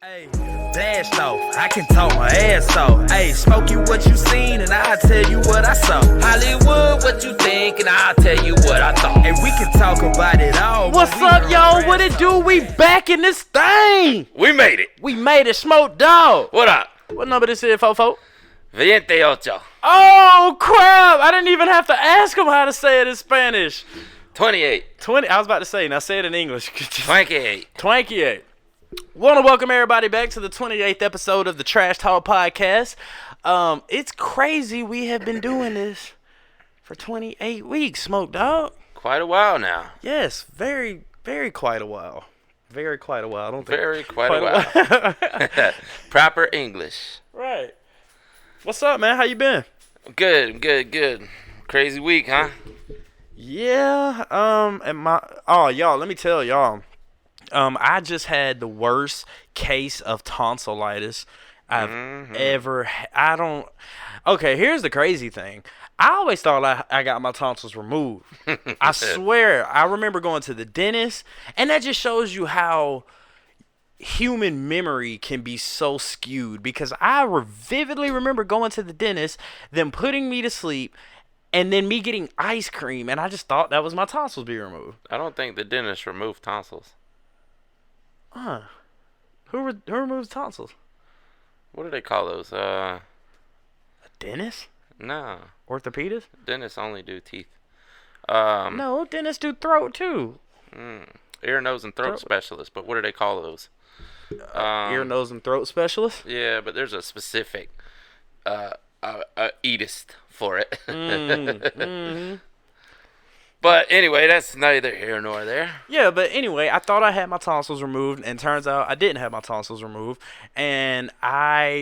Hey, blast off, I can talk my ass off. Hey, smoke you what you seen and I'll tell you what I saw. Hollywood, what you think and I'll tell you what I thought. And we can talk about it all. What's up, y'all? What it do? We back in this thing. We made it. We made it, Smoke Dog. What up? What number this is, Fofo? 28. Oh, crap. I didn't even have to ask him how to say it in Spanish. 28. 20. I was about to say, now say it in English. 28. 28. Want to welcome everybody back to the 28th episode of the Trash Talk Podcast. It's crazy we have been doing this for 28 weeks, Smoke Dog. Quite a while now. Yes, very quite a while. Very quite a while. I don't think. Very quite a while. Proper English. Right. What's up, man? How you been? Good. Crazy week, huh? Yeah. Y'all, let me tell y'all. I just had the worst case of tonsillitis I've ever had. Okay, here's the crazy thing. I always thought I got my tonsils removed. I swear. I remember going to the dentist, and that just shows you how human memory can be so skewed, because I vividly remember going to the dentist, them putting me to sleep, and then me getting ice cream, and I just thought that was my tonsils being removed. I don't think the dentist removed tonsils. Who removes tonsils? What do they call those? A dentist? No. Orthopedist? Dentists only do teeth. No, dentists do throat too. Ear, nose, and throat specialist. But what do they call those? Ear, nose, and throat specialist? Yeah, but there's a specific eatist for it. But anyway, that's neither here nor there. Yeah, but anyway, I thought I had my tonsils removed, and turns out I didn't have my tonsils removed. And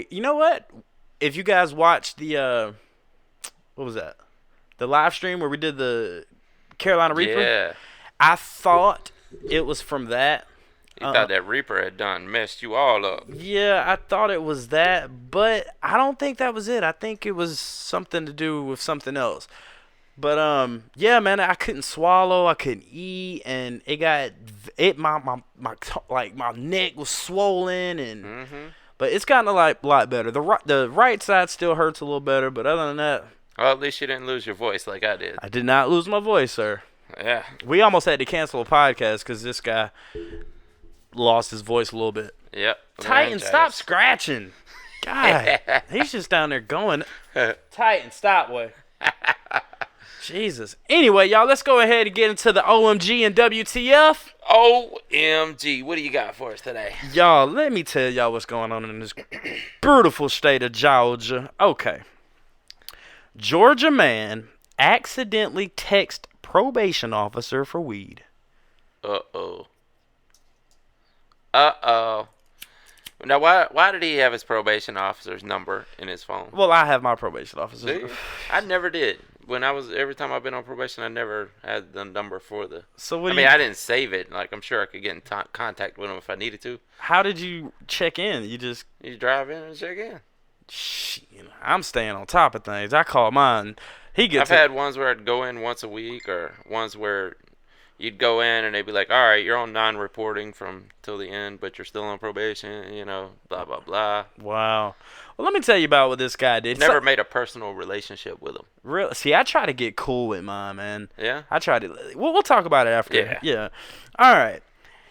you know what? If you guys watched the, what was that? The live stream where we did the Carolina Reaper? Yeah. I thought it was from that. You thought that Reaper had done messed you all up. Yeah, I thought it was that, but I don't think that was it. I think it was something to do with something else. But yeah, man, I couldn't swallow, I couldn't eat, and my neck was swollen, and but it's gotten a lot better. The right side still hurts a little better, but other than that, well, at least you didn't lose your voice like I did. I did not lose my voice, sir. Yeah. We almost had to cancel a podcast because this guy lost his voice a little bit. Yep. Titan, stop scratching. God, he's just down there going. Titan, stop, boy. Jesus. Anyway, y'all, let's go ahead and get into the OMG and WTF. OMG. What do you got for us today? Y'all, let me tell y'all what's going on in this beautiful state of Georgia. Okay. Georgia man accidentally text probation officer for weed. Uh-oh. Now, why did he have his probation officer's number in his phone? Well, I have my probation officer. I never did. Every time I've been on probation, I never had the number for the. So I didn't save it. Like, I'm sure I could get in contact with him if I needed to. How did you check in? You drive in and check in. I'm staying on top of things. I call mine. I've had ones where I'd go in once a week, or ones where you'd go in and they'd be like, all right, you're on non-reporting from till the end, but you're still on probation, blah, blah, blah. Wow. Well, let me tell you about what this guy did. Never made a personal relationship with him. Really? See, I try to get cool with mine, man. Yeah? I try to. We'll talk about it after. Yeah. All right.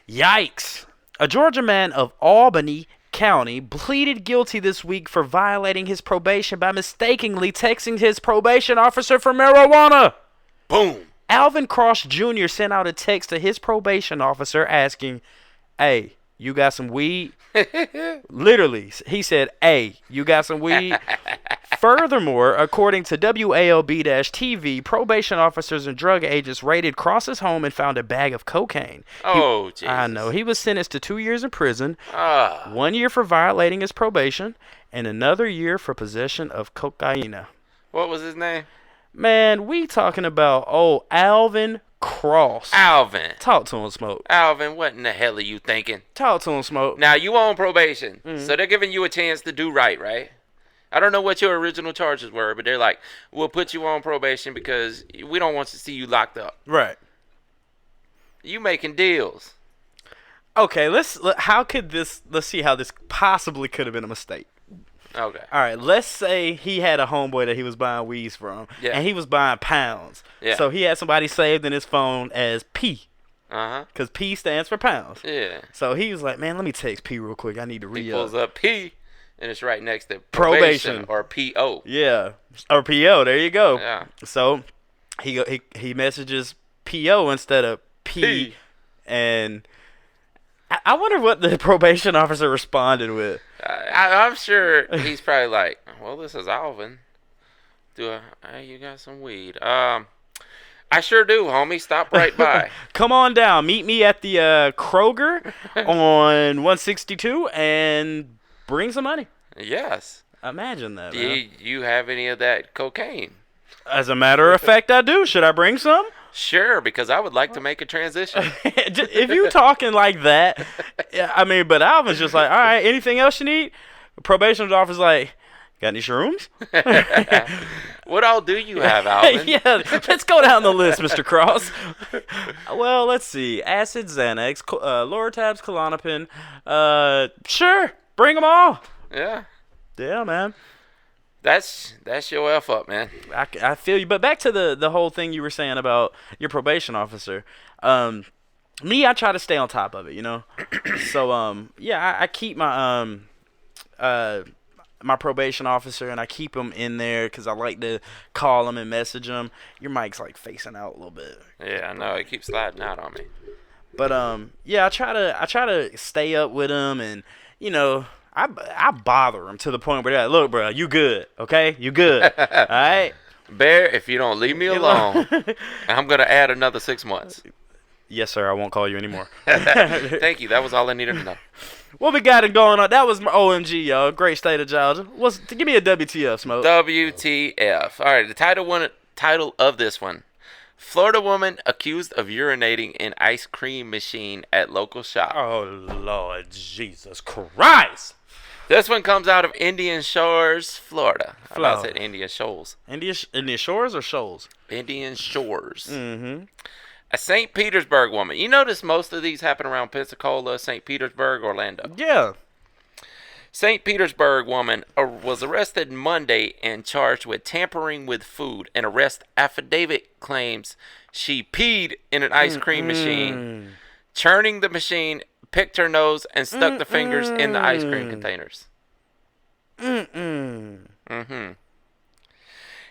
Yikes. A Georgia man of Albany County pleaded guilty this week for violating his probation by mistakenly texting his probation officer for marijuana. Boom. Alvin Cross Jr. sent out a text to his probation officer asking, "Hey, you got some weed?" Literally, he said, "Hey, you got some weed?" Furthermore, according to WALB-TV, probation officers and drug agents raided Cross's home and found a bag of cocaine. Jesus. I know. He was sentenced to 2 years in prison, 1 year for violating his probation, and another year for possession of cocaine. What was his name? Man, we talking about Alvin Cross. Alvin. Talk to him, Smoke. Alvin, what in the hell are you thinking? Talk to him, Smoke. Now, you on probation, so they're giving you a chance to do right? I don't know what your original charges were, but they're like, we'll put you on probation because we don't want to see you locked up. Right. You making deals. Okay, let's see how this possibly could have been a mistake. Okay. All right, let's say he had a homeboy that he was buying weeds from, Yeah. and he was buying pounds. Yeah. So he had somebody saved in his phone as P, Uh-huh. because P stands for pounds. Yeah. So he was like, man, let me text P real quick. I need to He re-up. pulls up P, and it's right next to Probation. or PO. Yeah, or PO. There you go. Yeah. So he messages PO instead of P. And I wonder what the probation officer responded with. I'm sure he's probably like, well, this is Alvin. Hey, you got some weed? I sure do, homie. Stop right by. Come on down. Meet me at the Kroger on 162 and bring some money. Yes. Imagine that, Do man. you have any of that cocaine? As a matter of fact, I do. Should I bring some? Sure, because I would like to make a transition. If you talking like that, yeah, I mean, but Alvin's just like, all right, anything else you need? Probation officer's like, got any shrooms? What all do you have, Alvin? Yeah, let's go down the list, Mr. Cross. Well, let's see. Acid, Xanax, Loratabs, Klonopin. Sure, bring them all. Yeah. Yeah, man. That's your F up, man. I feel you. But back to the whole thing you were saying about your probation officer. Me, I try to stay on top of it, you know? So, yeah, I keep my my probation officer, and I keep him in there because I like to call him and message him. Your mic's, like, facing out a little bit. Yeah, I know. It keeps sliding out on me. But, yeah, I try to stay up with him, and, you know, I bother him to the point where they're like, look, bro, you good, okay? You good, all right? Bear, if you don't leave me alone, I'm going to add another 6 months. Yes, sir, I won't call you anymore. Thank you. That was all I needed to know. What we got it going on? That was my OMG, y'all. Great state of Georgia. Give me a WTF, Smoke. WTF. All right, the title of this one. Florida woman accused of urinating in ice cream machine at local shop. Oh, Lord Jesus Christ. This one comes out of Indian Shores, Florida. I about said Indian Shoals. Indian Shores or Shoals? Indian Shores. Mm-hmm. A St. Petersburg woman. You notice most of these happen around Pensacola, St. Petersburg, Orlando. Yeah. St. Petersburg woman was arrested Monday and charged with tampering with food. An arrest affidavit claims she peed in an ice cream machine, churning the machine, picked her nose, and stuck the fingers in the ice cream containers.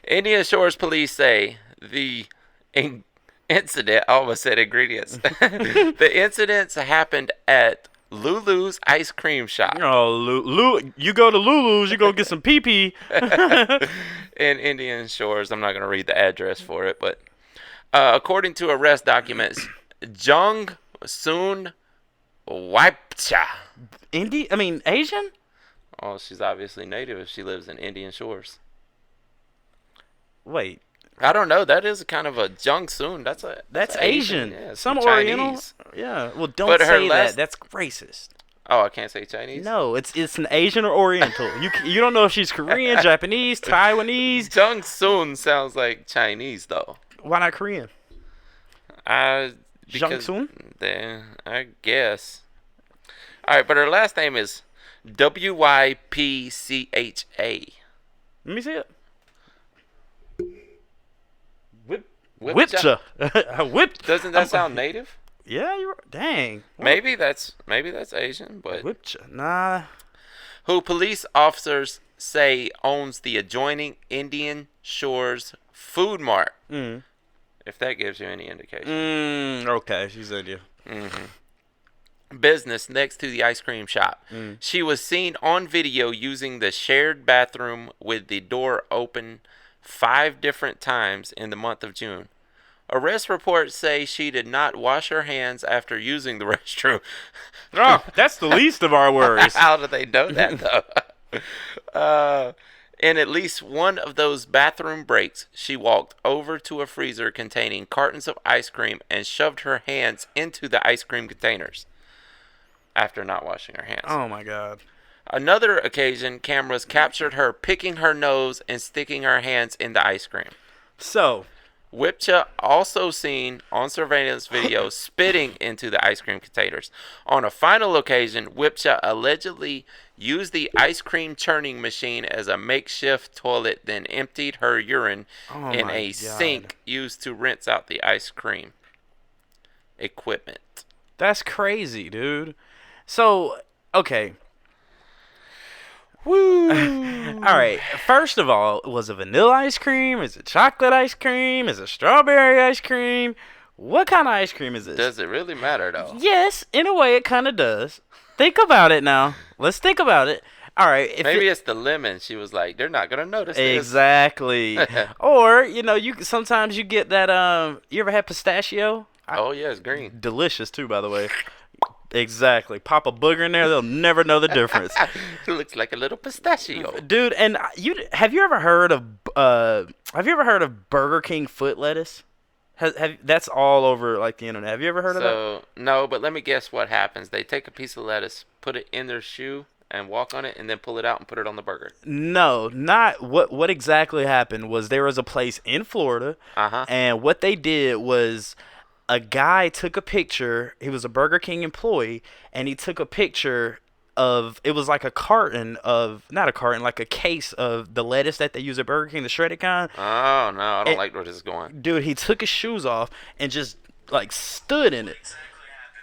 Indian Shores police say the incident, I almost said ingredients. The incidents happened at Lulu's ice cream shop. Oh, you go to Lulu's, you go get some pee-pee. In Indian Shores. I'm not going to read the address for it, but according to arrest documents, Jung Soon Wipcha. Asian? Oh, she's obviously native if she lives in Indian Shores. Wait. I don't know. That is kind of a Jung Soon. That's Asian. Yeah, some Chinese. Oriental. Yeah. Well, don't But her say that. That's racist. Oh, I can't say Chinese? No, it's an Asian or Oriental. You don't know if she's Korean, Japanese, Taiwanese. Jung Soon sounds like Chinese, though. Why not Korean? Jung Soon? I guess. All right, but her last name is Wypcha. Let me see it. Wipcha. Whipped. Doesn't that sound native? Yeah, you're dang. Maybe that's Asian, but Whipped. Nah. who police officers say owns the adjoining Indian Shores Food Mart. If that gives you any indication. Okay, she's Indian. Business next to the ice cream shop. She was seen on video using the shared bathroom with the door open 5 different times in the month of June. Arrest reports say she did not wash her hands after using the restroom. Oh, that's the least of our worries. How do they know that, though? In at least one of those bathroom breaks, she walked over to a freezer containing cartons of ice cream and shoved her hands into the ice cream containers after not washing her hands. Oh, my God. Another occasion, cameras captured her picking her nose and sticking her hands in the ice cream. So, Whipcha also seen on surveillance video spitting into the ice cream containers. On a final occasion, Whipcha allegedly used the ice cream churning machine as a makeshift toilet, then emptied her urine in a sink used to rinse out the ice cream equipment. That's crazy, dude. So, okay. Woo! All right. First of all, was it vanilla ice cream? Is it chocolate ice cream? Is it strawberry ice cream? What kind of ice cream is this? Does it really matter, though? Yes, in a way, it kind of does. Think about it now. Let's think about it. All right. Maybe it's the lemon. She was like, they're not gonna notice this. Exactly. Or sometimes you get that. You ever had pistachio? Oh yeah, it's green. Delicious too, by the way. Exactly. Pop a booger in there, they'll never know the difference. It looks like a little pistachio. Dude, and have you ever heard of Burger King foot lettuce? That's all over like the internet. Have you ever heard of that? No, but let me guess what happens. They take a piece of lettuce, put it in their shoe, and walk on it, and then pull it out and put it on the burger. No, not what exactly happened was there was a place in Florida, and what they did was a guy took a picture. He was a Burger King employee, and he took a picture of, it was like a carton of, not a carton, like a case of the lettuce that they use at Burger King, the shredded kind. Oh, no, I don't like where this is going. Dude, he took his shoes off and just, like, stood in it.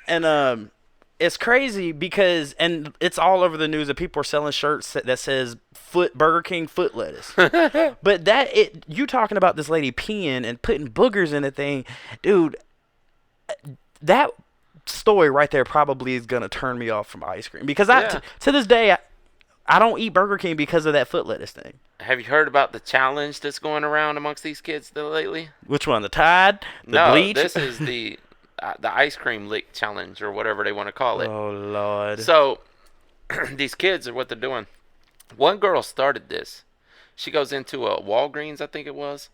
And, it's crazy because, and it's all over the news that people are selling shirts that says Burger King foot lettuce. But you talking about this lady peeing and putting boogers in the thing, dude, that story right there probably is going to turn me off from ice cream. Because to this day, I don't eat Burger King because of that foot lettuce thing. Have you heard about the challenge that's going around amongst these kids lately? Which one? The Tide? The bleach? No, this is the ice cream lick challenge or whatever they want to call it. Oh, Lord. So, these kids are what they're doing. One girl started this. She goes into a Walgreens, I think it was,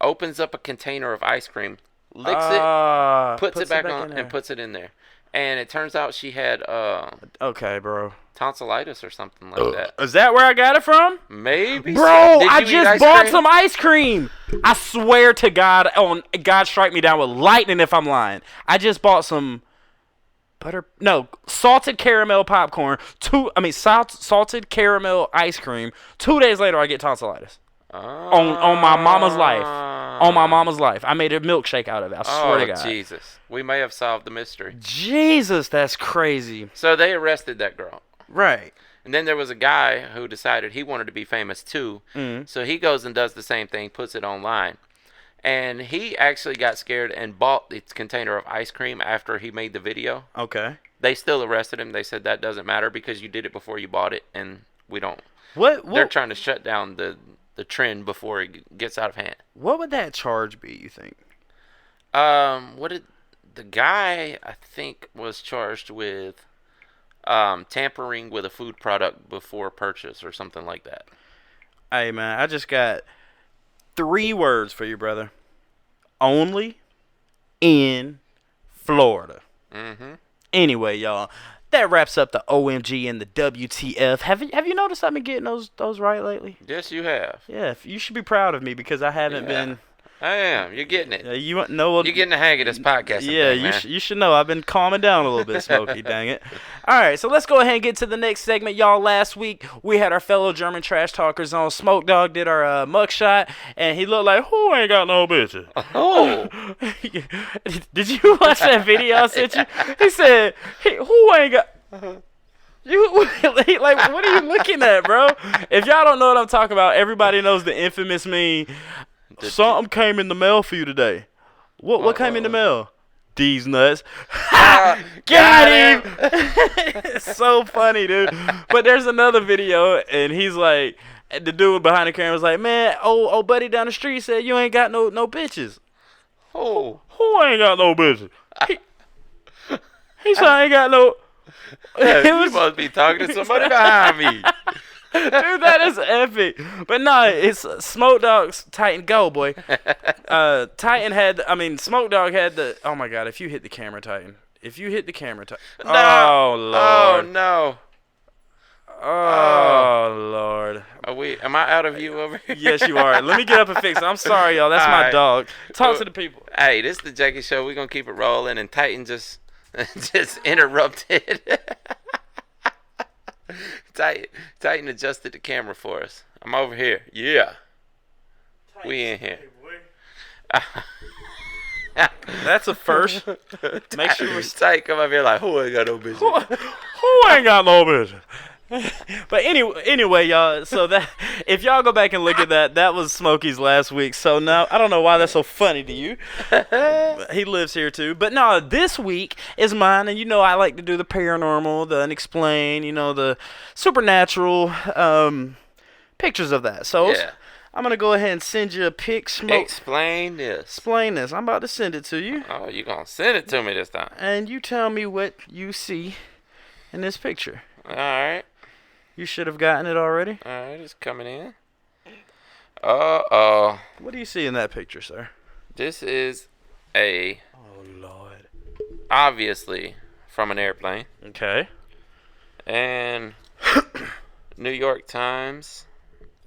opens up a container of ice cream, licks it, puts it back on, and puts it in there. And it turns out she had okay, bro, tonsillitis or something like that. Is that where I got it from? Maybe. Bro, I just bought some ice cream. I swear to God, God strike me down with lightning if I'm lying. I just bought some salted caramel popcorn. Salted caramel ice cream. 2 days later, I get tonsillitis. On my mama's life. On my mama's life. I made a milkshake out of it. I swear to God. Oh, Jesus. We may have solved the mystery. Jesus, that's crazy. So they arrested that girl. Right. And then there was a guy who decided he wanted to be famous too. Mm-hmm. So he goes and does the same thing, puts it online. And he actually got scared and bought the container of ice cream after he made the video. Okay. They still arrested him. They said that doesn't matter because you did it before you bought it, and we don't. What? They're trying to shut down the trend before it gets out of hand. What would that charge be, you think? What did the guy, I think, was charged with tampering with a food product before purchase or something like that. Hey, man, I just got 3 words for you, brother. Only in Florida. Mm-hmm. Anyway, y'all, that wraps up the OMG and the WTF. Have you noticed I've been getting those right lately? Yes, you have. Yeah, you should be proud of me because I haven't been. I am. You're getting it. You know what? You're getting the hang of this podcast. Yeah, you should know. I've been calming down a little bit, Smokey. Dang it. All right, so let's go ahead and get to the next segment, y'all. Last week we had our fellow German trash talkers on. Smoke Dog did our mugshot, and he looked like who ain't got no bitches. Oh. Did you watch that video I sent you? He said, "Hey, who ain't got." You like what are you looking at, bro? If y'all don't know what I'm talking about, everybody knows the infamous meme. Something came in the mail for you today. What came in the mail? These nuts. Got him. It's so funny, dude. But there's another video, and he's like, the dude behind the camera was like, man, old buddy down the street said you ain't got no bitches. Oh, who ain't got no bitches? He said I ain't got no. You must be talking to somebody behind me. Dude, that is epic. But no, it's Smoke Dog's Titan Go, boy. Smoke Dog had the. Oh my God! If you hit the camera, Titan. No. Oh Lord. Oh no. Oh Lord. view? Am I out of view over here? Yes, you are. Let me get up and fix it. I'm sorry, y'all. That's All my right. dog. Talk to the people. Hey, this is the Jackie Show. We're gonna keep it rolling, and Titan just interrupted. Titan adjusted the camera for us. I'm over here. Yeah. We in here. That's a first. Make sure Titan come up here like, who ain't got no business? who ain't got no business. But anyway, y'all. So that if y'all go back and look at that was Smokey's last week. So now I don't know why that's so funny to you. He lives here too. But no, this week is mine, and I like to do the paranormal, the unexplained, the supernatural pictures of that. So Yeah. I'm gonna go ahead and send you a pic. Explain this. Explain this. I'm about to send it to you, Oh, you gonna send it to me this time? and you tell me what you see in this picture. All right. You should have gotten it already. All right, it's coming in. Uh-oh. What do you see in that picture, sir? This is Oh Lord. obviously from an airplane. Okay. And New York Times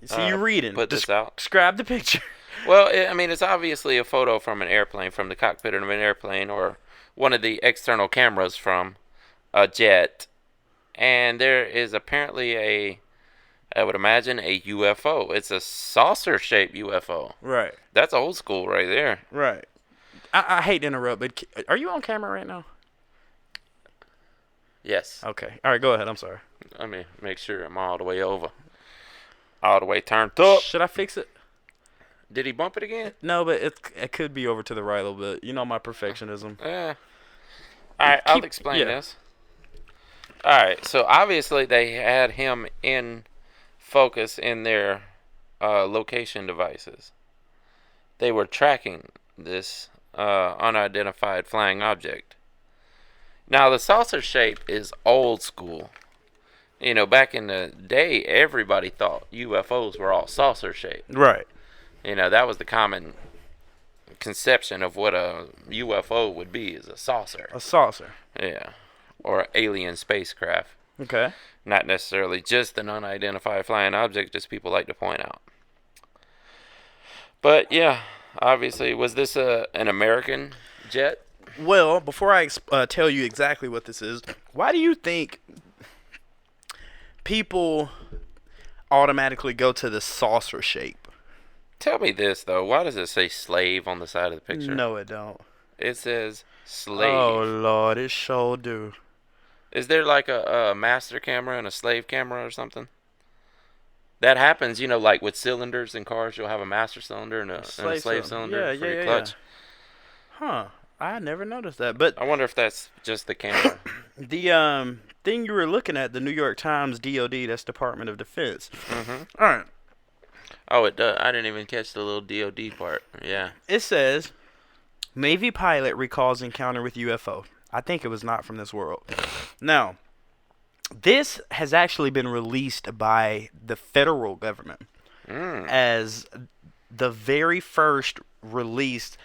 See you reading. put this out. Describe the picture. Well, it's obviously a photo from an airplane, from the cockpit of an airplane, or one of the external cameras from a jet. And there is apparently I would imagine, a UFO. It's a saucer-shaped UFO. Right. That's old school right there. Right. I hate to interrupt, but are you on camera right now? Yes. Okay. All right, go ahead. I'm sorry. Let me make sure I'm all the way over. All the way turned up. Should I fix it? Did he bump it again? No, but it could be over to the right a little bit. My perfectionism. Yeah. All right, I'll explain this. All right, so obviously they had him in focus in their location devices. They were tracking this unidentified flying object. Now, the saucer shape is old school. Back in the day, everybody thought UFOs were all saucer shaped. Right. That was the common conception of what a UFO would be, is a saucer. A saucer. Yeah. Or an alien spacecraft. Okay. Not necessarily just an unidentified flying object, just people like to point out. But yeah, obviously, was this an American jet? Well, before I tell you exactly what this is, why do you think people automatically go to the saucer shape? Tell me this, though. Why does it say slave on the side of the picture? No, it don't. It says slave. Oh, Lord, it sure do. Is there like a master camera and a slave camera or something? That happens, like with cylinders in cars. You'll have a master cylinder and a slave cylinder for your clutch. Huh. I never noticed that. But I wonder if that's just the camera. the thing you were looking at, the New York Times DOD, that's Department of Defense. Mm-hmm. All right. Oh, it does. I didn't even catch the little DOD part. Yeah. It says, Navy pilot recalls encounter with UFO. I think it was not from this world. Now, this has actually been released by the federal government as the very first released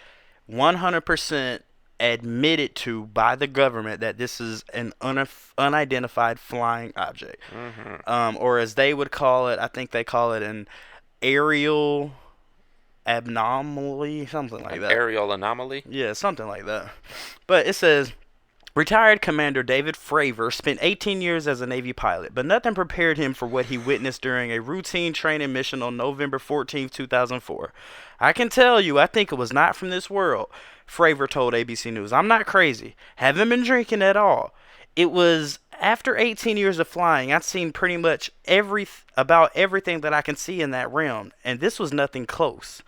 100% admitted to by the government that this is an unidentified flying object. Mm-hmm. Or as they would call it, I think they call it an aerial anomaly, something like that. Aerial anomaly? Yeah, something like that. But it says, retired Commander David Fravor spent 18 years as a Navy pilot, but nothing prepared him for what he witnessed during a routine training mission on November 14, 2004. I can tell you, I think it was not from this world, Fravor told ABC News. I'm not crazy. Haven't been drinking at all. It was after 18 years of flying, I'd seen pretty much about everything that I can see in that realm, and this was nothing close.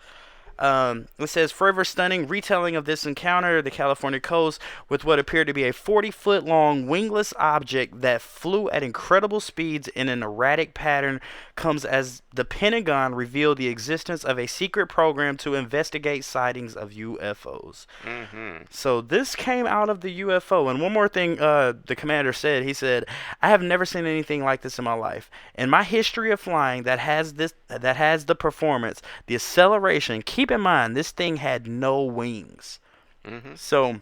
It says, Fravor's stunning retelling of this encounter the California coast with what appeared to be a 40-foot-long wingless object that flew at incredible speeds in an erratic pattern comes as the Pentagon revealed the existence of a secret program to investigate sightings of UFOs. Mm-hmm. So this came out of the UFO. And one more thing the commander said, he said, I have never seen anything like this in my life. In my history of flying that has the performance, the acceleration, keep in mind, this thing had no wings. Mm-hmm. So,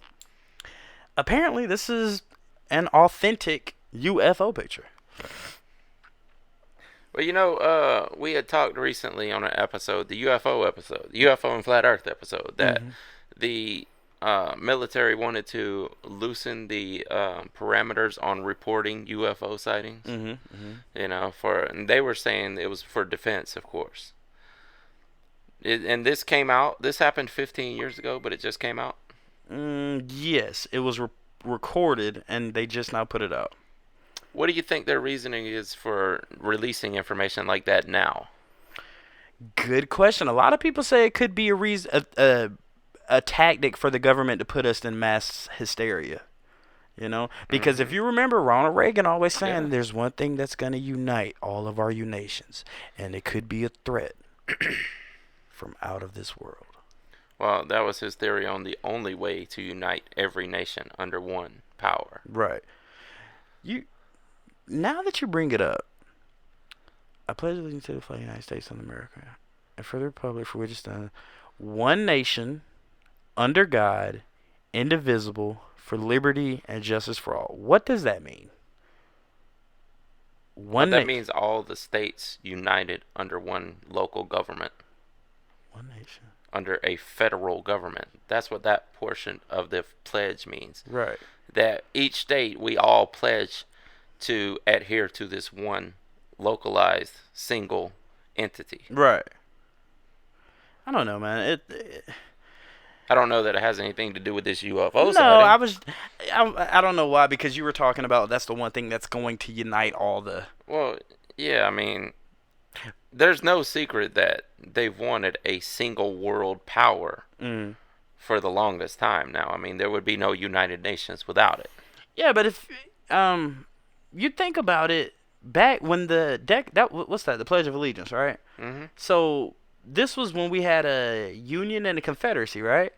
apparently, this is an authentic UFO picture. Well, we had talked recently on an episode, the UFO episode, the UFO and Flat Earth episode, that the military wanted to loosen the parameters on reporting UFO sightings. And they were saying it was for defense, of course. And this came out. This happened 15 years ago, but it just came out. Yes, it was recorded, and they just now put it out. What do you think their reasoning is for releasing information like that now? Good question. A lot of people say it could be a reason, a tactic for the government to put us in mass hysteria. Because if you remember, Ronald Reagan always saying there's one thing that's going to unite all of our nations, and it could be a threat from out of this world. Well, that was his theory on the only way to unite every nation under one power. Right. Now that you bring it up, I pledge allegiance to the flag of the United States of America and for the republic for which it stands, one nation, under God, indivisible, for liberty and justice for all. What does that mean? That means all the states united under one local government. One nation. Under a federal government. That's what that portion of the pledge means. Right. That each state, we all pledge to adhere to this one localized single entity. Right. I don't know, man. I don't know that it has anything to do with this UFO sighting. I don't know why, because you were talking about that's the one thing that's going to unite all the... Well, yeah, I mean, there's no secret that they've wanted a single world power for the longest time now. I mean, there would be no United Nations without it. Yeah, but if you think about it, back when the Pledge of Allegiance, right? So this was when we had a union and a confederacy, right?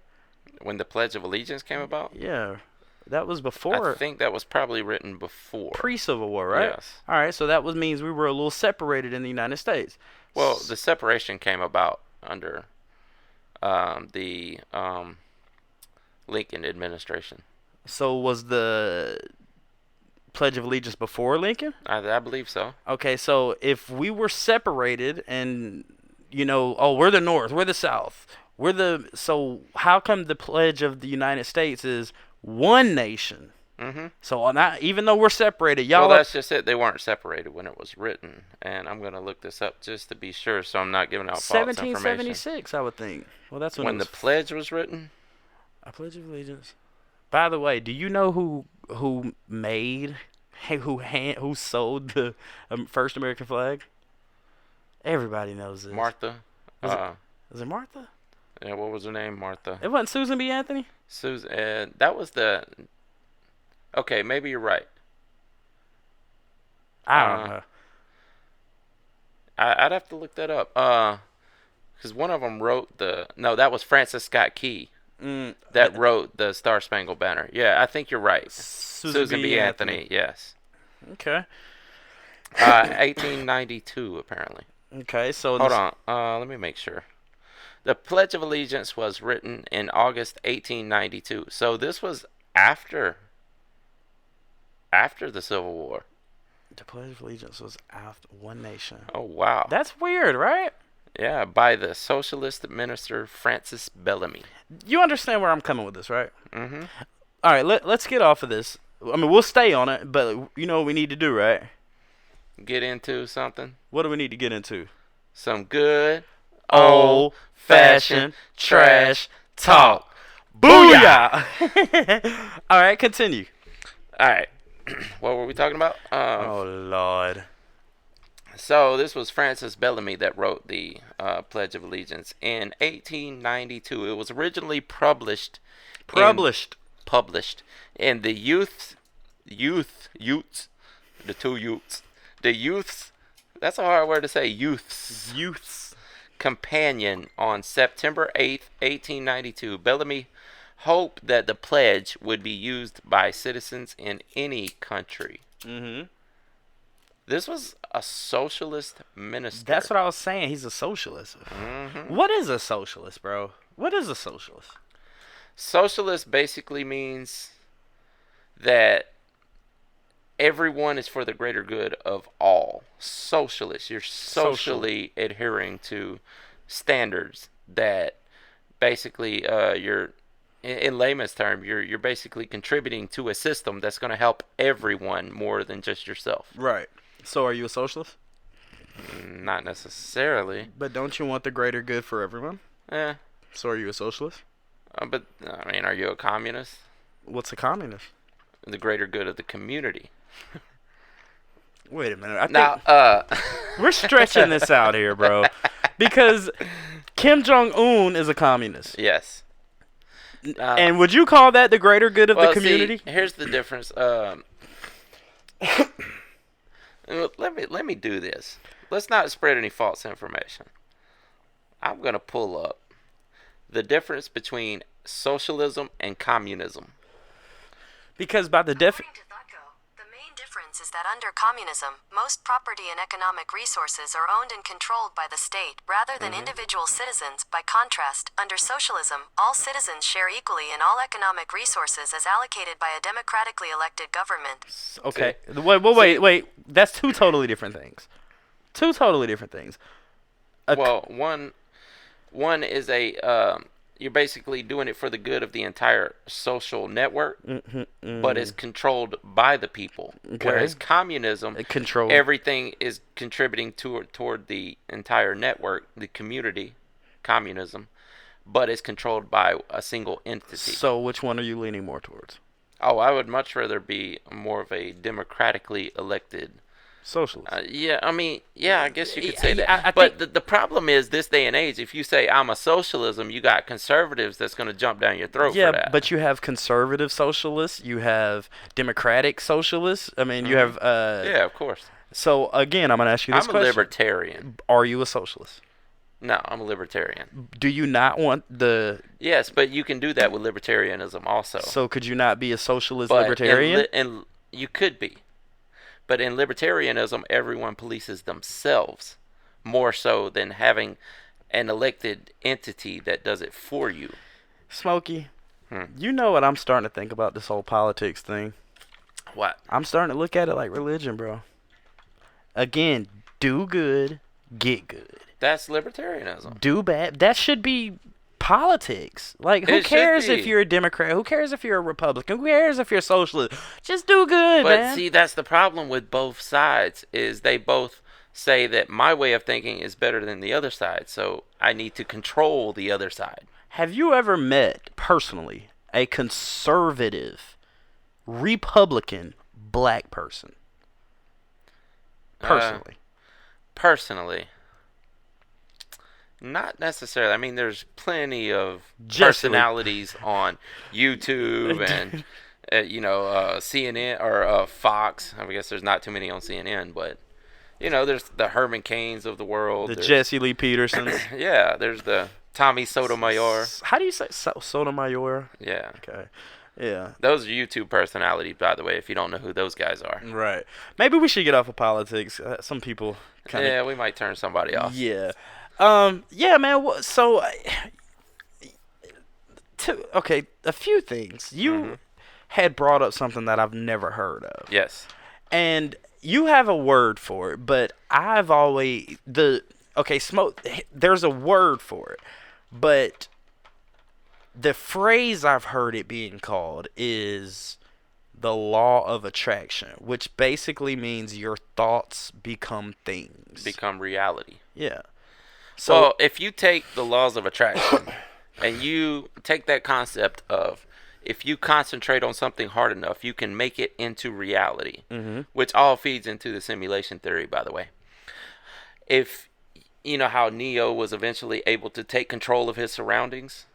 When the Pledge of Allegiance came about? Yeah. That was before. I think that was probably written before. Pre-Civil War, right? Yes. All right, so that means we were a little separated in the United States. Well, the separation came about under the Lincoln administration. So was the Pledge of Allegiance before Lincoln? I believe so. Okay, so if we were separated and, we're the North, we're the South, so how come the Pledge of the United States is one nation? So even though we're separated, y'all... Well, that's just it. They weren't separated when it was written. And I'm going to look this up just to be sure so I'm not giving out false information. 1776, I would think. Well, that's when the pledge was written? I Pledge of Allegiance. By the way, do you know who sold the first American flag? Everybody knows this. Martha. Was it Martha? Yeah, what was her name? Martha. It wasn't Susan B. Anthony? Susan. That was the... Okay, maybe you're right. I don't know. I'd have to look that up. Because one of them wrote that was Francis Scott Key that wrote the Star Spangled Banner. Yeah, I think you're right. Susan B. Anthony, yes. Okay. 1892, apparently. Okay, so... Hold on. Let me make sure. The Pledge of Allegiance was written in August 1892. So this was after the Civil War. The Pledge of Allegiance was after one nation. Oh, wow. That's weird, right? Yeah, by the socialist minister Francis Bellamy. You understand where I'm coming with this, right? Mm-hmm. All right, let's get off of this. I mean, we'll stay on it, but you know what we need to do, right? Get into something? What do we need to get into? Some good old-fashioned trash talk. Booyah! All right, continue. All right. What were we talking about? Oh, Lord. So this was Francis Bellamy that wrote the Pledge of Allegiance in 1892. It was originally published in the Youth's, that's a hard word to say, Youth's Companion on September 8th, 1892. Bellamy hoped that the pledge would be used by citizens in any country. Mm-hmm. This was a socialist minister. That's what I was saying. He's a socialist. Mm-hmm. What is a socialist, bro? What is a socialist? Socialist basically means that everyone is for the greater good of all. Socialist, you're socially adhering to standards that basically you're in layman's term, you're basically contributing to a system that's going to help everyone more than just yourself. Right. So are you a socialist? Not necessarily. But don't you want the greater good for everyone? Eh. So are you a socialist? But I mean, are you a communist? What's a communist? The greater good of the community. Wait a minute. I think Now, we're stretching this out here, bro. Because Kim Jong-un is a communist. yes. And would you call that the greater good of the community? See, here's the difference. Let me do this. Let's not spread any false information. I'm gonna pull up the difference between socialism and communism. Because by the According to Thutko, the main difference is that under communism, most property and economic resources are owned and controlled by the state rather than individual citizens. By contrast, under socialism, all citizens share equally in all economic resources as allocated by a democratically elected government. Okay. Wait. That's two totally different things. Two totally different things. Well, one is you're basically doing it for the good of the entire social network, but it's controlled by the people. Okay. Whereas communism, Controlled. everything is contributing toward the entire network, the community, communism, but it's controlled by a single entity. So which one are you leaning more towards? Oh, I would much rather be more of a democratically elected. Socialist. Yeah, I mean, yeah, I guess you could say Yeah, that. I But think- the problem is, this day and age, if you say I'm a socialism, you got conservatives that's going to jump down your throat Yeah, for that. but you have conservative socialists. You have democratic socialists. I mean, you have. Yeah, of course. So again, I'm gonna ask you this I'm a question: libertarian. Are you a socialist? No, I'm a libertarian. Do you not want the? Yes, but you can do that with libertarianism also. So could you not be a socialist But libertarian? and you could be. But in libertarianism, everyone polices themselves more so than having an elected entity that does it for you. Smokey, you know what I'm starting to think about this whole politics thing? What? I'm starting to look at it like religion, bro. Again, do good, get good. That's libertarianism. Do bad. That should be politics. Like, who It should cares if be. you're a Democrat? Who cares if you're a Republican? Who cares if you're a socialist? Just do good, But man. see, that's the problem with both sides, is they both say that my way of thinking is better than the other side, so I need to control the other side. Have you ever met, personally, a conservative, Republican, black person? Personally. Personally, not necessarily. I mean, there's plenty of Justly. personalities on YouTube and CNN or Fox. I guess there's not too many on CNN, but there's the Herman Cains of the world. The There's- Jesse Lee Petersons. Yeah, there's the Tommy Sotomayor. How do you say Sotomayor? Yeah, Okay. Yeah. those are YouTube personalities, by the way. If you don't know who those guys are, Right. Maybe we should get off of politics. Some people kind of. yeah, we might turn somebody off. Yeah. Yeah, man. So, okay, a few things. You had brought up something that I've never heard of. Yes. And you have a word for it, but I've always smoke. There's a word for it, but the phrase I've heard it being called is the law of attraction, which basically means your thoughts become things. Become reality. Yeah. So Well, if you take the laws of attraction and you take that concept of if you concentrate on something hard enough, you can make it into reality, which all feeds into the simulation theory, by the way. If you know how Neo was eventually able to take control of his surroundings,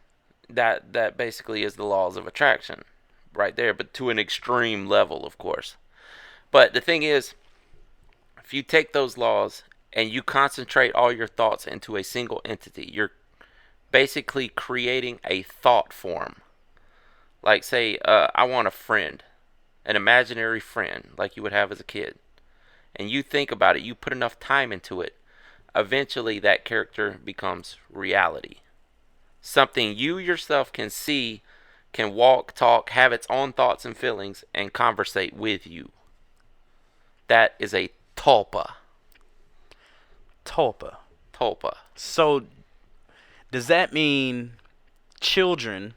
that basically is the laws of attraction right there, but to an extreme level, of course. But the thing is, if you take those laws and you concentrate all your thoughts into a single entity, you're basically creating a thought form. Like, say, I want a friend, an imaginary friend, like you would have as a kid. And you think about it, you put enough time into it, eventually that character becomes reality. Something you yourself can see, can walk, talk, have its own thoughts and feelings, and conversate with you. That is a tulpa. Tulpa. Tulpa. So, does that mean children,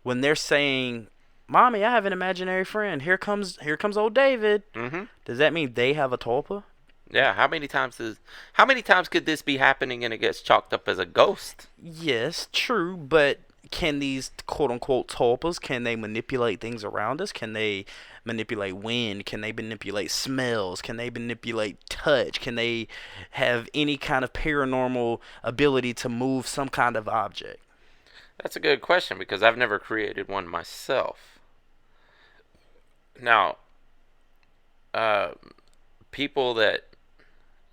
when they're saying, "Mommy, I have an imaginary friend. Here comes old David." Mm-hmm. Does that mean they have a tulpa? Yeah. How many times could this be happening and it gets chalked up as a ghost? Yes, true, but can these quote unquote tulpas, can they manipulate things around us? Can they manipulate wind? Can they manipulate smells? Can they manipulate touch? Can they have any kind of paranormal ability to move some kind of object? That's a good question because I've never created one myself. Now, people that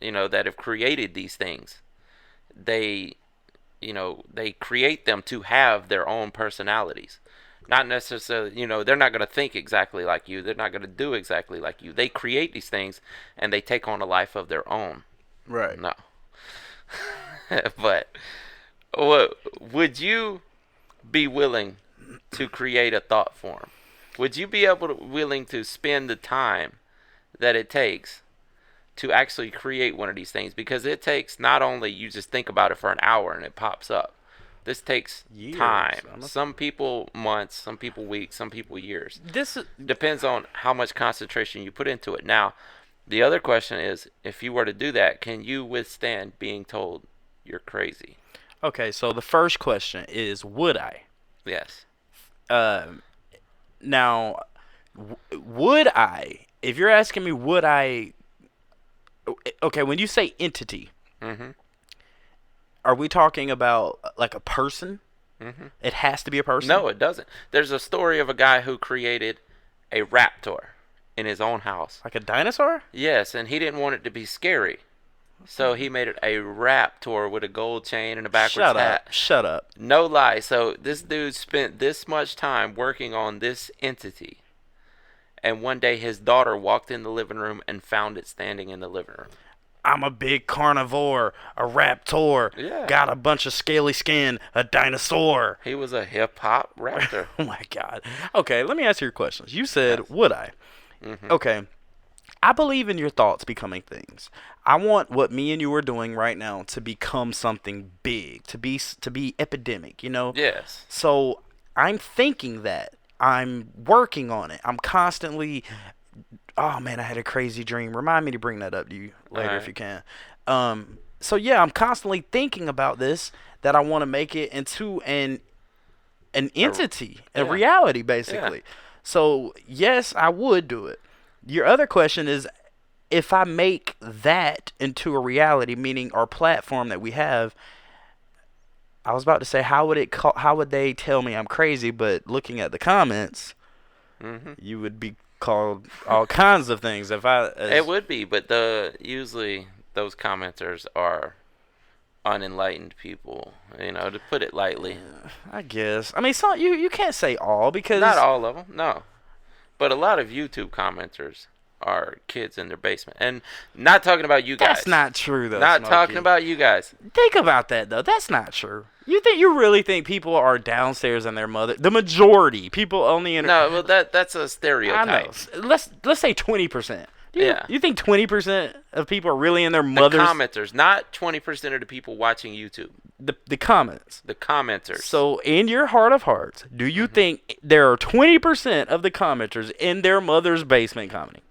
that have created these things, they create them to have their own personalities. Not necessarily, they're not going to think exactly like you. They're not going to do exactly like you. They create these things and they take on a life of their own. Right. No. But would you be willing to create a thought form? Would you be willing to spend the time that it takes to actually create one of these things? Because it takes not only you just think about it for an hour and it pops up. This takes Years. time. Some people months, some people weeks, some people years. This Depends on how much concentration you put into it. Now, the other question is, if you were to do that, can you withstand being told you're crazy? Okay, so the first question is, would I? Yes. Now, would I? If you're asking me, would I? Okay, when you say entity, Mm-hmm. are we talking about like a person? Mm-hmm. It has to be a person? No, it doesn't. There's a story of a guy who created a raptor in his own house. Like a dinosaur? Yes, and he didn't want it to be scary. So he made it a raptor with a gold chain and a backwards hat. Shut up. No lie. So this dude spent this much time working on this entity. And one day his daughter walked in the living room and found it standing in the living room. I'm a big carnivore, a raptor, Yeah. got a bunch of scaly skin, a dinosaur. He was a hip-hop raptor. Oh my God. Okay, let me ask you your questions. You said, Yes. would I? Mm-hmm. Okay. I believe in your thoughts becoming things. I want what me and you are doing right now to become something big, to be epidemic, Yes. So I'm thinking that. I'm working on it. I'm constantly. Oh man, I had a crazy dream. Remind me to bring that up to you later Alright. if you can. So yeah, I'm constantly thinking about this, that I want to make it into an entity, a yeah. reality, basically. So yes, I would do it. Your other question is, if I make that into a reality, meaning our platform that we have. I was about to say, how would they tell me I'm crazy? But looking at the comments, Mm-hmm. you would be called all kinds of things if I. It would be, but usually those commenters are unenlightened people, to put it lightly. I guess. I mean, you can't say all because Not all of them, no. But a lot of YouTube commenters are kids in their basement. And not talking about you guys. That's not true, though. Not Smokey. talking about you guys. Think about that, though. That's not true. You really think people are downstairs in their mother? The majority, people only in. No, well, that's a I stereotype. know. Let's say 20%. Yeah. You think 20% of people are really in their The mother's? commenters, not 20% of the people watching YouTube. The comments. The commenters. So, in your heart of hearts, do you think there are 20% of the commenters in their mother's basement commenting?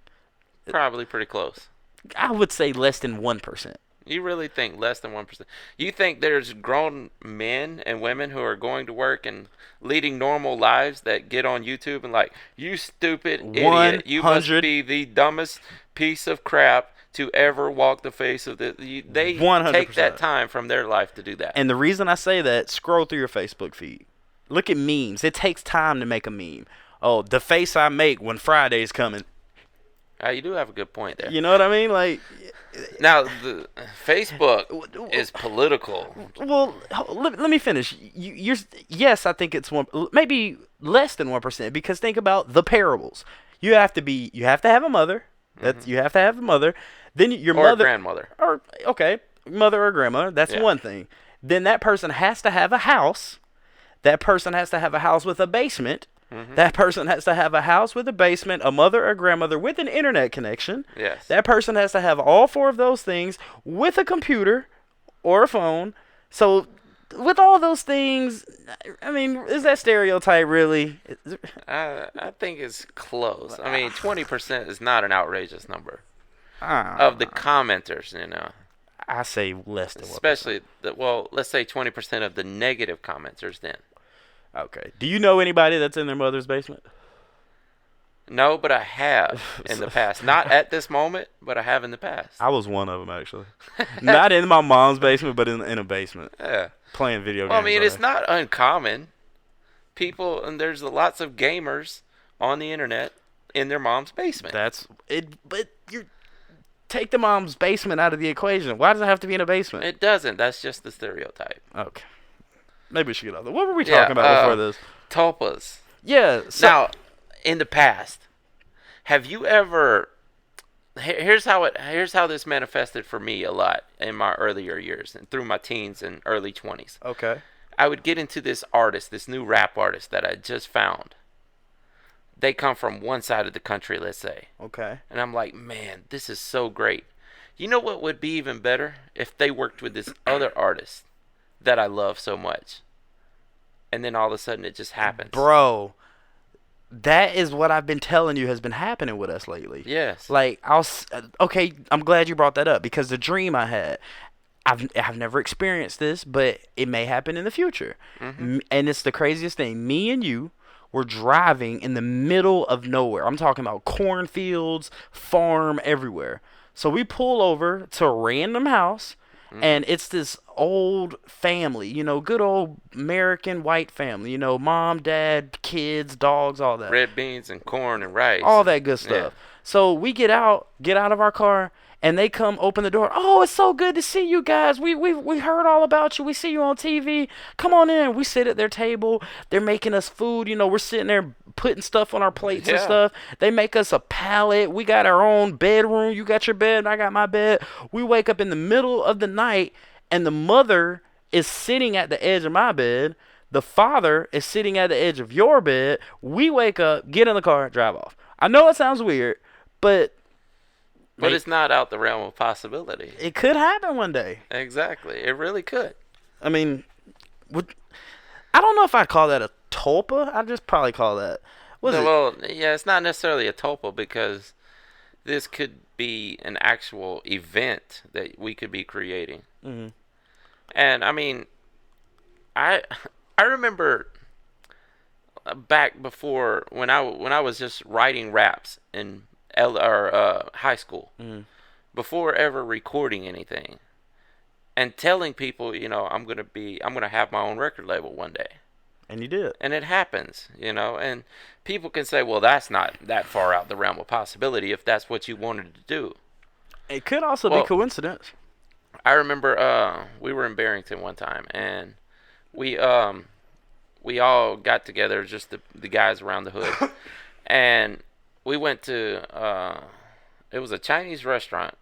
Probably pretty close. I would say less than 1%. You really think less than 1%? You think there's grown men and women who are going to work and leading normal lives that get on YouTube and like, you stupid idiot, you must 100 be the dumbest piece of crap to ever walk the face of the. They 100%. take that time from their life to do that. And the reason I say that, scroll through your Facebook feed. Look at memes. It takes time to make a meme. Oh, the face I make when Friday's coming. You do have a good point there. You know what I mean? Like, Now, the Facebook is political. well, let me finish. Yes, I think it's maybe less than 1%, because think about the parables. You have to have a mother. You have to have a mother. Then your Or mother, grandmother. or okay, mother or grandmother. That's Yeah. one thing. Then that person has to have a house. That person has to have a house with a basement. That person has to have a house with a basement, a mother or grandmother with an internet connection. Yes. That person has to have all 4 of those things with a computer or a phone. So with all those things, I mean, is that stereotype really? I think it's close. I mean, 20% is not an outrageous number Uh, of the commenters, you know. I say less than what. Especially, let's say 20% of the negative commenters then. Okay. Do you know anybody that's in their mother's basement? No, but I have in the past. Not at this moment, but I have in the past. I was one of them, actually. Not in my mom's basement, but in a basement. Yeah. Playing video games. Well, I mean, all it's day. not uncommon. People, and there's lots of gamers on the internet in their mom's basement. That's it. But you take the mom's basement out of the equation. Why does it have to be in a basement? It doesn't. That's just the stereotype. Okay. Maybe we should get off that. What were we talking about before this? Tulpas. Yeah. So, Now, in the past, have you ever? Here's how this manifested for me a lot in my earlier years and through my teens and early 20s. okay. I would get into this new rap artist that I just found. They come from one side of the country, let's say. Okay. And I'm like, man, this is so great. You know what would be even better? If they worked with this other artist that I love so much. And then all of a sudden it just happens. Bro, that is what I've been telling you has been happening with us lately. Yes. Like, okay, I'm glad you brought that up because the dream I had, I've never experienced this, but it may happen in the future. And it's the craziest thing. Me and you were driving in the middle of nowhere. I'm talking about cornfields, farm, everywhere. So we pull over to a random house, and it's this old family, you know, good old American white family, you know, mom, dad, kids, dogs, all that. Red beans and corn and rice. All that good stuff. Yeah. So we get out of our car, and they come open the door. Oh, it's so good to see you guys. We heard all about you. We see you on TV. Come on in. We sit at their table. They're making us food. You know, we're sitting there putting stuff on our plates and Yeah. stuff. They make us a pallet. We got our own bedroom. You got your bed. I got my bed. We wake up in the middle of the night, and the mother is sitting at the edge of my bed. The father is sitting at the edge of your bed. We wake up, get in the car, drive off. I know it sounds weird, but It's not out the realm of possibility. it could happen one day. Exactly. It really could. I mean, I don't know if I'd call that a tulpa. I'd just probably call that. Well, yeah, it's not necessarily a tulpa because this could be an actual event that we could be creating. Mm-hmm. And I mean, I remember back before when I was just writing raps in high school, before ever recording anything, and telling people, you know, I'm gonna have my own record label one day. And you did. And it happens, you know, and people can say, well, that's not that far out the realm of possibility if that's what you wanted to do. It could also be coincidence. I remember we were in Barrington one time, and we all got together, just the guys around the hood, and we went to it was a Chinese restaurant,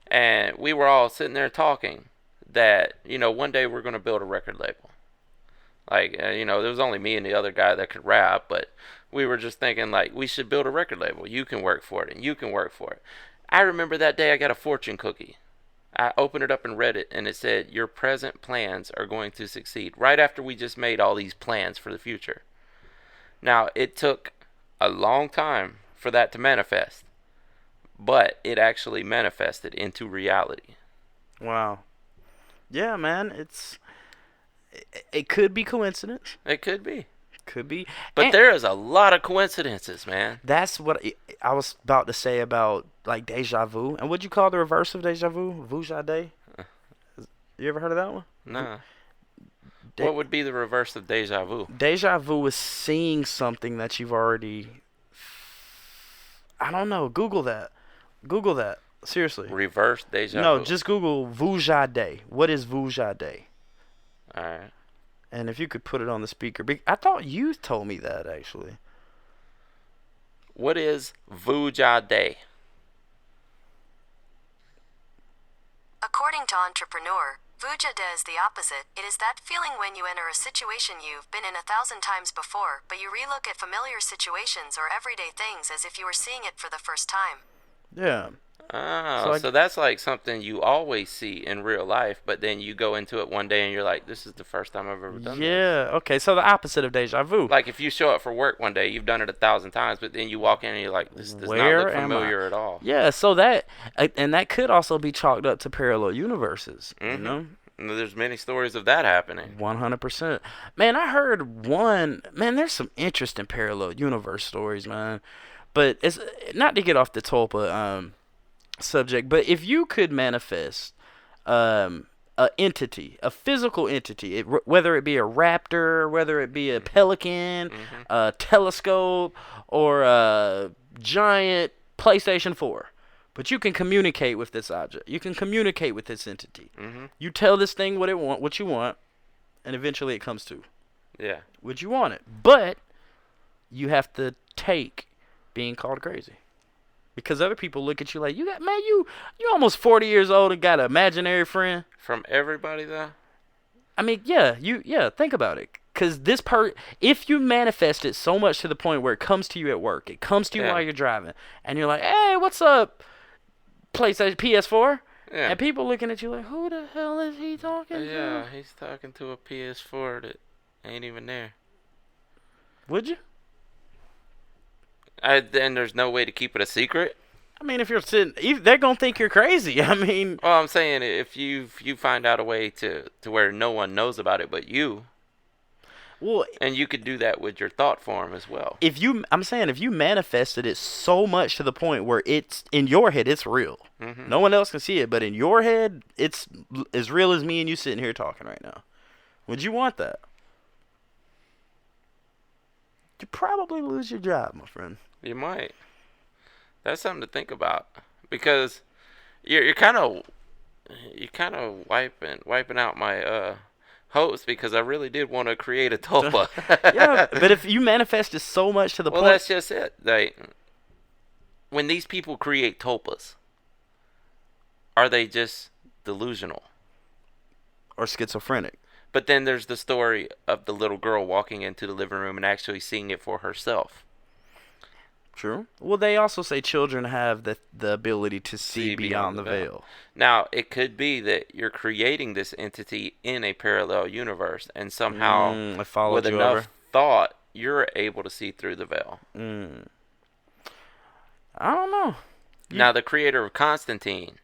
and we were all sitting there talking that, you know, one day we're going to build a record label. Like, you know, there was only me and the other guy that could rap, but we were just thinking, like, we should build a record label. You can work for it, and you can work for it. I remember that day I got a fortune cookie. I opened it up and read it, and it said, your present plans are going to succeed. Right after we just made all these plans for the future. Now, it took a long time for that to manifest, but it actually manifested into reality. Wow. Yeah, man. It could be coincidence. It could be. Could be. But And there is a lot of coincidences, man. that's what I was about to say about, like, deja vu. And what'd you call the reverse of deja vu? Vujade? You ever heard of that one? Nah. What would be the reverse of deja vu? Deja vu is seeing something that you've already... I don't know. Google that. Google that. Seriously. Reverse deja vu? No, just Google Vujade. What is Vujade? All right. And if you could put it on the speaker. I thought you told me that, actually. What is Vujade? According to Entrepreneur, Vujada is the opposite. It is that feeling when you enter a situation you've been in 1,000 times before, but you relook at familiar situations or everyday things as if you were seeing it for the first time. Yeah. Oh, so that's like something you always see in real life, but then you go into it one day and you're like, this is the first time I've ever done this. Yeah. Okay. So the opposite of deja vu. Like if you show up for work one day, you've done it 1,000 times, but then you walk in and you're like, this does not look familiar at all. Yeah. So that could also be chalked up to parallel universes. You know. There's many stories of that happening. 100%. Man, I heard one. Man, there's some interesting parallel universe stories, man. But it's not to get off the Tulpa subject, but if you could manifest a entity, a physical entity, whether it be a raptor, whether it be a pelican, a telescope, or a giant PlayStation 4, but you can communicate with this object. You can communicate with this entity. You tell this thing what you want, and eventually it comes to. Yeah. Would you want it? But you have to take being called crazy. Because other people look at you like, you almost 40 years old and got an imaginary friend. From everybody, though? I mean, think about it. Because if you manifest it so much to the point where it comes to you at work, it comes to you while you're driving, and you're like, hey, what's up, PlayStation, PS4? Yeah. And people looking at you like, who the hell is he talking to? Yeah, he's talking to a PS4 that ain't even there. Would you? Then there's no way to keep it a secret. I mean, if you're sitting, they're gonna think you're crazy. I mean, well, I'm saying if you find out a way to where no one knows about it but you. Well, and you could do that with your thought form as well. I'm saying if you manifested it so much to the point where it's in your head, it's real. No one else can see it, but in your head, it's as real as me and you sitting here talking right now. Would you want that? You'd probably lose your job, my friend. You might. That's something to think about, because you're kind of wiping out my hopes, because I really did want to create a tulpa. Yeah, but if you manifest it so much to the point. Well, that's just it. When these people create tulpas, are they just delusional or schizophrenic? But then there's the story of the little girl walking into the living room and actually seeing it for herself. True. Well, they also say children have the ability to see beyond the veil. Now, it could be that you're creating this entity in a parallel universe, and somehow, with enough thought, you're able to see through the veil. I don't know. Now, the creator of Constantine,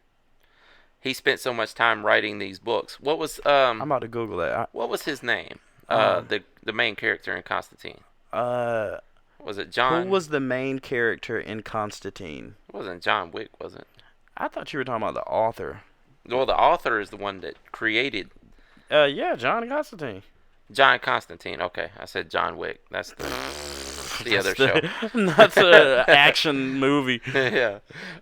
he spent so much time writing these books. What was I'm about to Google that. What was his name? The main character in Constantine. Was it John? Who was the main character in Constantine? It wasn't John Wick, was it? I thought you were talking about the author. Well, the author is the one that created. Yeah, John Constantine. John Constantine. Okay, I said John Wick. That's the other show. That's an action movie. Yeah,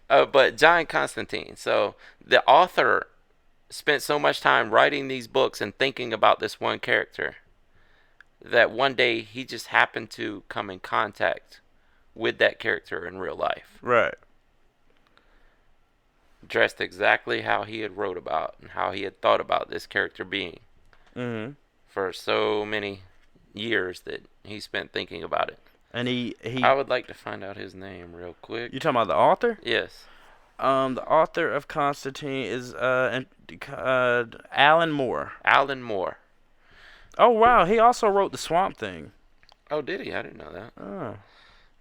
but John Constantine. So the author spent so much time writing these books and thinking about this one character that one day he just happened to come in contact with that character in real life. Right. Dressed exactly how he had wrote about and how he had thought about this character being for so many years that he spent thinking about it. And he I would like to find out his name real quick. You talking about the author? Yes. The author of Constantine is Alan Moore. Alan Moore. Oh, wow. He also wrote The Swamp Thing. Oh, did he? I didn't know that. Oh.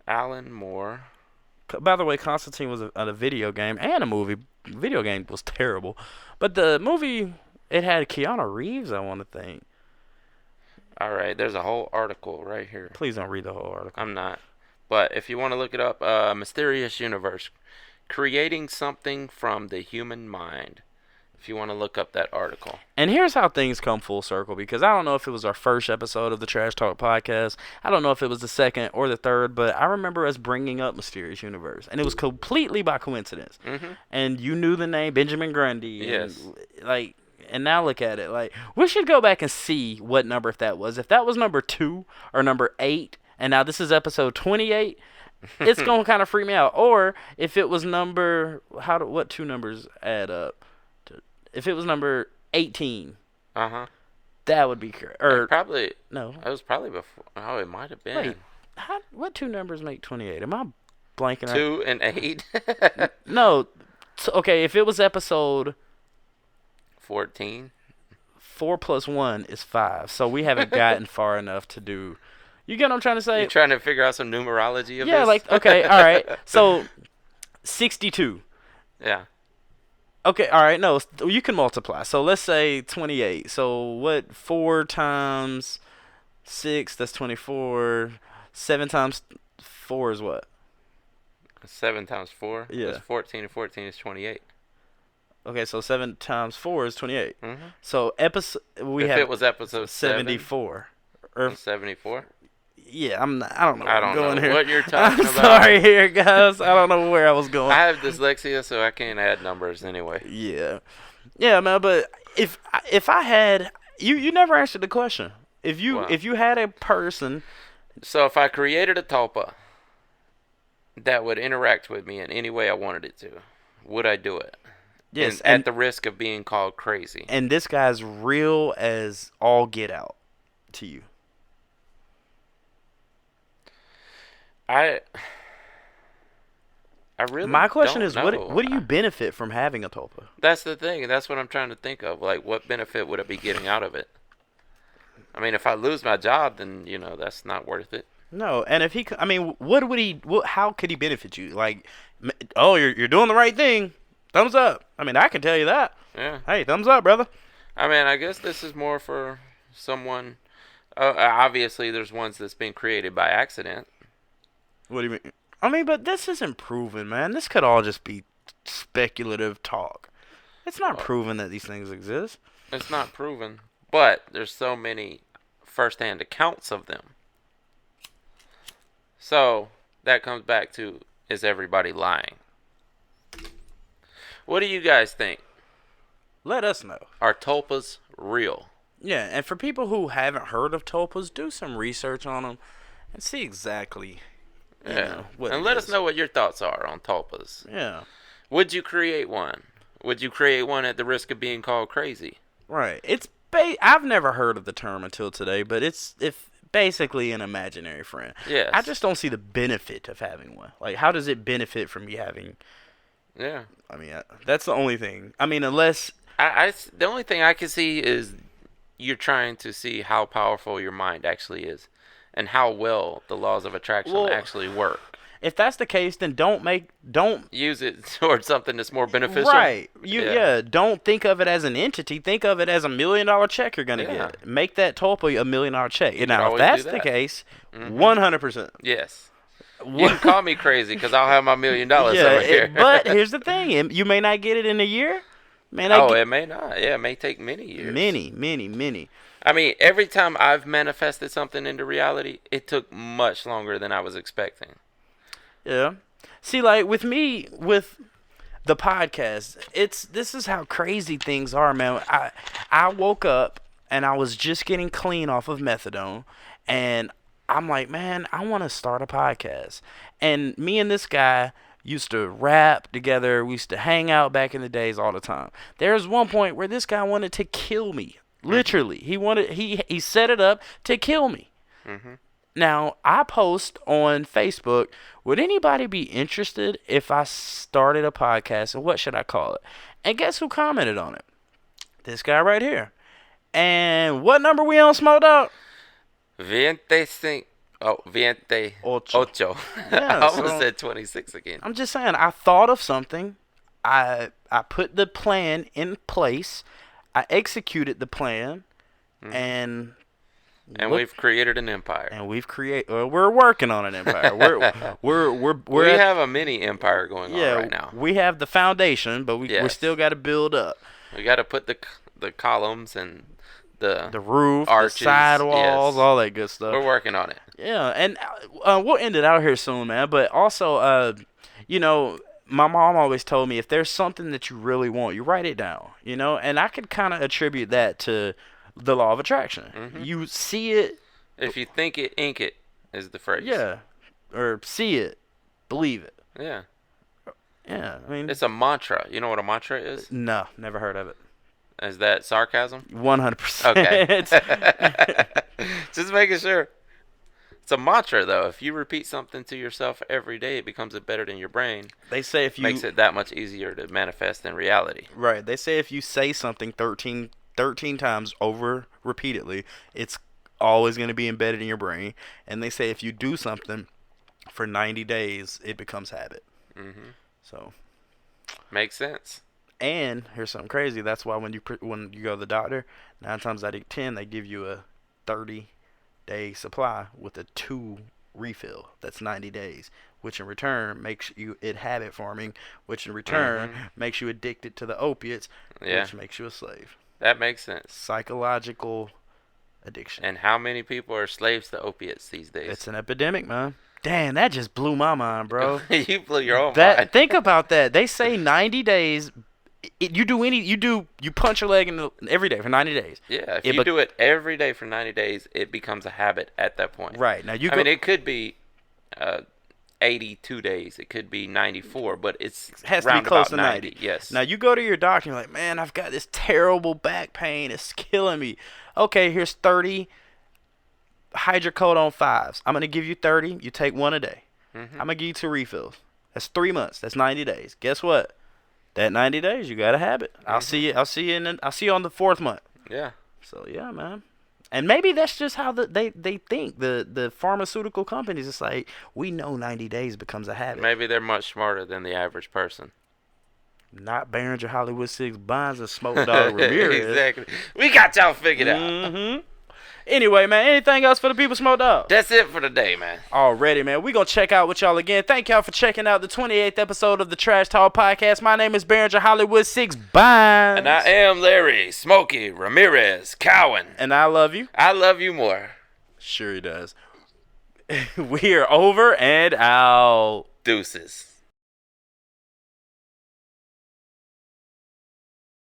Alan Moore. By the way, Constantine was a video game and a movie. Video game was terrible. But the movie, it had Keanu Reeves, I want to think. All right. There's a whole article right here. Please don't read the whole article. I'm not. But if you want to look it up, Mysterious Universe. Creating something from the human mind. If you want to look up that article. And here's how things come full circle, because I don't know if it was our first episode of the Trash Talk podcast. I don't know if it was the second or the third, but I remember us bringing up Mysterious Universe. And it was completely by coincidence. And you knew the name Benjamin Grundy. Yes. And now look at it. Like, we should go back and see what number that was. If that was number 2 or number 8, and now this is episode 28, it's going to kind of freak me out. Or if it was what 2 numbers add up? If it was number 18. Uh-huh. That would be correct. Or Probably, no. it was probably before. Oh, it might have been. Wait. What two numbers make 28? Am I blanking out? 2 and 8. No. Okay, if it was episode 14. 4 plus 1 is 5. So we haven't gotten far enough to do. You get what I'm trying to say? You're trying to figure out some numerology of Yeah, this? like, okay, all right. So 62. Yeah. Okay, all right. No, you can multiply. So let's say 28. So what? 4 times 6, that's 24. 7 times 4 is what? 7 times 4 Yeah. is 14, and 14 is 28. Okay, so 7 times 4 is 28. Mm-hmm. So if it was episode 74. Or 74? yeah, I don't know. I don't know here. what you're talking I'm about. sorry here, guys. I don't know where I was going. I have dyslexia, so I can't add numbers anyway. Yeah, man. But if I had you never answered the question. If you What? if you had a person, So if I created a tulpa that would interact with me in any way I wanted it to, would I do it? yes, At the risk of being called crazy. and this guy's real as all get out to you. I really My question don't is, know. what do you benefit from having a tulpa? That's the thing. That's what I'm trying to think of. Like, what benefit would I be getting out of it? I mean, if I lose my job, then, that's not worth it. No, and if I mean, what would he? How could he benefit you? Like, oh, you're doing the right thing. Thumbs up. I mean, I can tell you that. Yeah. Hey, thumbs up, brother. I mean, I guess this is more for someone. Obviously, there's ones that's been created by accident. What do you mean? I mean, but this isn't proven, man. This could all just be speculative talk. It's not proven that these things exist. It's not proven, but there's so many first-hand accounts of them. So that comes back to, is everybody lying? What do you guys think? Let us know. Are tulpas real? Yeah, and for people who haven't heard of tulpas, do some research on them and see exactly. What and it let us is. know what your thoughts are on tulpas. Yeah. Would you create one? Would you create one at the risk of being called crazy? Right. It's I've never heard of the term until today, but it's basically an imaginary friend. Yes. I just don't see the benefit of having one. Like, how does it benefit from you having? Yeah. I mean, that's the only thing. I mean, unless the only thing I can see is you're trying to see how powerful your mind actually is, and how well the laws of attraction actually work. if that's the case, then don't Use it towards something that's more beneficial. Right. Don't think of it as an entity. Think of it as $1 million check you're gonna get. Make that tulpa $1 million check. Now, if always that's do the that. case, 100%. Yes. You can call me crazy because I'll have my $1 million over here. But here's the thing: you may not get it in a year. It may not. Yeah, it may take many years. Many. I mean, every time I've manifested something into reality, it took much longer than I was expecting. Yeah. See, like with me, with the podcast, this is how crazy things are, man. I woke up and I was just getting clean off of methadone, and I'm like, man, I want to start a podcast. And me and this guy used to rap together. We used to hang out back in the days all the time. There was one point where this guy wanted to kill me. Literally, he set it up to kill me. Mm-hmm. Now, I post on Facebook, would anybody be interested if I started a podcast, and what should I call it? And guess who commented on it? This guy right here. And what number we on, Smoke Dog? 28. Ocho. I Yeah, almost so- said 26 again. I'm just saying, I thought of something. I put the plan in place. I executed the plan, and we've created an empire. and we're working on an empire. We have a mini empire going on right now. We have the foundation, but we still got to build up We got to put the columns and the roof, arches, the sidewalls, yes. all that good stuff. We're working on it. Yeah, and we'll end it out here soon, man. But also, my mom always told me if there's something that you really want, you write it down, and I could kind of attribute that to the law of attraction. Mm-hmm. You see it. If you think it, ink it is the phrase. Yeah. Or see it, believe it. Yeah. Yeah, I mean. It's a mantra. You know what a mantra is? No, never heard of it. Is that sarcasm? 100%. Okay. Just making sure. It's a mantra, though. If you repeat something to yourself every day, it becomes embedded in your brain. They say if you makes it that much easier to manifest in reality. Right. They say if you say something 13 times over repeatedly, it's always going to be embedded in your brain. And they say if you do something for 90 days, it becomes habit. Mm-hmm. So makes sense. And here's something crazy. That's why when you go to the doctor, 9 times out of 10, they give you a 30-day supply with a 2 refill. That's 90 days, which in return makes you habit forming, which in return makes you addicted to the opiates, which makes you a slave. That makes sense. Psychological addiction. And how many people are slaves to opiates these days? It's an epidemic, man. Damn, that just blew my mind, bro. You blew your own mind. Think about that. They say 90 days. You punch your leg every day for 90 days. Yeah, if you do it every day for 90 days, it becomes a habit at that point. Right. Now I mean, it could be 82 days. It could be 94, but it has to be close to 90. Yes. Now you go to your doctor and you're like, man, I've got this terrible back pain. It's killing me. Okay, here's 30 hydrocodone 5s. I'm going to give you 30. You take 1 a day. I'm going to give you 2 refills. That's 3 months. That's 90 days. Guess what? That 90 days, you got to have it. I'll see you on the 4th month. Yeah. So yeah, man. And maybe that's just how they think. The pharmaceutical companies, it's like, we know 90 days becomes a habit. Maybe they're much smarter than the average person. Not Behringer Hollywood 6 Bonds and Smoke Dog Ramirez. Exactly. We got y'all figured out. Anyway, man, anything else for the people, Smoke Dog? That's it for today, man. Already, man. We're going to check out with y'all again. Thank y'all for checking out the 28th episode of the Trash Talk Podcast. My name is Behringer Hollywood 6 Bonds. And I am Larry Smokey Ramirez Cowan. And I love you. I love you more. Sure he does. We are over and out. Deuces.